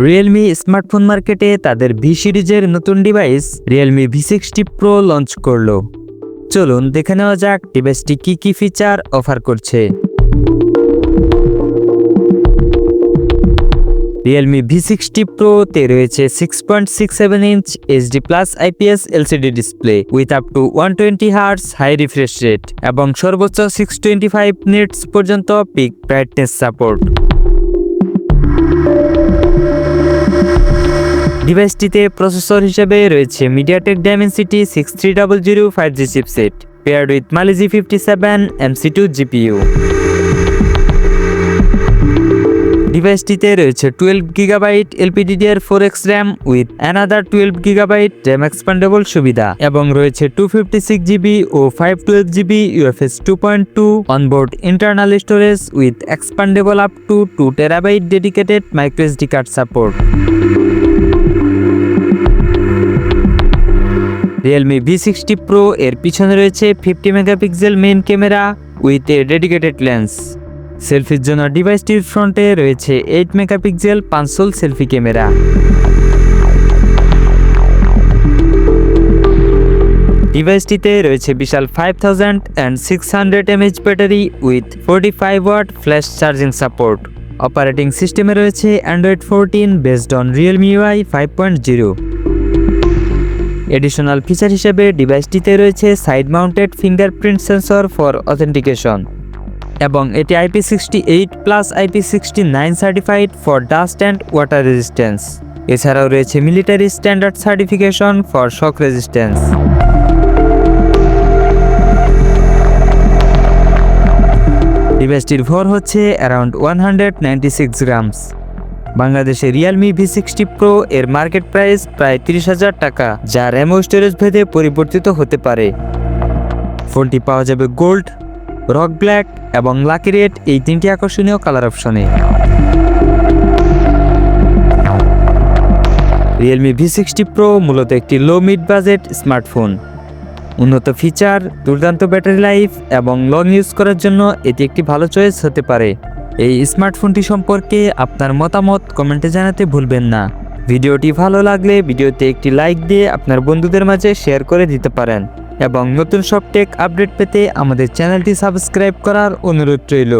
Realme smartphone মার্কেটে তাদের V সিরিজের নতুন device Realme V60 Pro launch করলো। চলুন দেখে নেওয়া যাক ডিভাইসটি কি ফিচার অফার করছে। Realme V60 Pro তে রয়েছে 6.67 inch HD+ IPS LCD display with up to 120 Hz high refresh rate এবং সর্বোচ্চ 625 নিটস পর্যন্ত পিক ব্রাইটনেস সাপোর্ট। ডিভাইসটিতে প্রসেসর হিসেবে রয়েছে MediaTek Dimensity 6300 5G chipset paired with Mali G57 MC2 GPU। ডিভাইসটিতে রয়েছে 12GB LPDDR4X RAM with another 12GB RAM expandable সুবিধা এবং রয়েছে 256GB O 512GB UFS 2.2 onboard internal storage with expandable up to 2TB dedicated microSD card support। Realme V60 Pro এর পিছনে রয়েছে 50 megapixel main camera with a dedicated lens. সেলফির জন্য ডিভাইসটির ফ্রন্টে রয়েছে 8 মেগাপিক্সেল পাঁচশোল সেলফি ক্যামেরা। ডিভাইসটিতে রয়েছে বিশাল 5600 mAh battery with 45 watt flash charging support. Operating সিস্টেমে রয়েছে Android 14 based on Realme UI 5.0। Additional feature হিসেবে ডিভাইসটিতে রয়েছে side mounted fingerprint sensor for authentication এবং এটি IP68 plus IP69 certified for dust and water resistance. এছাড়াও রয়েছে military standard certification for shock resistance. ডিভাইসটির ভর হচ্ছে অ্যারাউন্ড 196 গ্রামস। বাংলাদেশে Realme V60 Pro এর মার্কেট প্রাইস প্রায় 30,000 টাকা, যা র্যাম ও স্টোরেজ ভেদে পরিবর্তিত হতে পারে। ফোনটি পাওয়া যাবে গোল্ড, রক ব্ল্যাক এবং লাকি রেড এই তিনটি আকর্ষণীয় কালার অপশনে। Realme V60 Pro মূলত একটি লো মিড বাজেট স্মার্টফোন। উন্নত ফিচার, দুর্দান্ত ব্যাটারি লাইফ এবং লং ইউজ করার জন্য এটি একটি ভালো চয়েস হতে পারে। এই স্মার্টফোনটি সম্পর্কে আপনার মতামত কমেন্টে জানাতে ভুলবেন না। ভিডিওটি ভালো লাগলে ভিডিওতে একটি লাইক দিয়ে আপনার বন্ধুদের মাঝে শেয়ার করে দিতে পারেন এবং নতুন সব টেক আপডেট পেতে আমাদের চ্যানেলটি সাবস্ক্রাইব করার অনুরোধ রইল।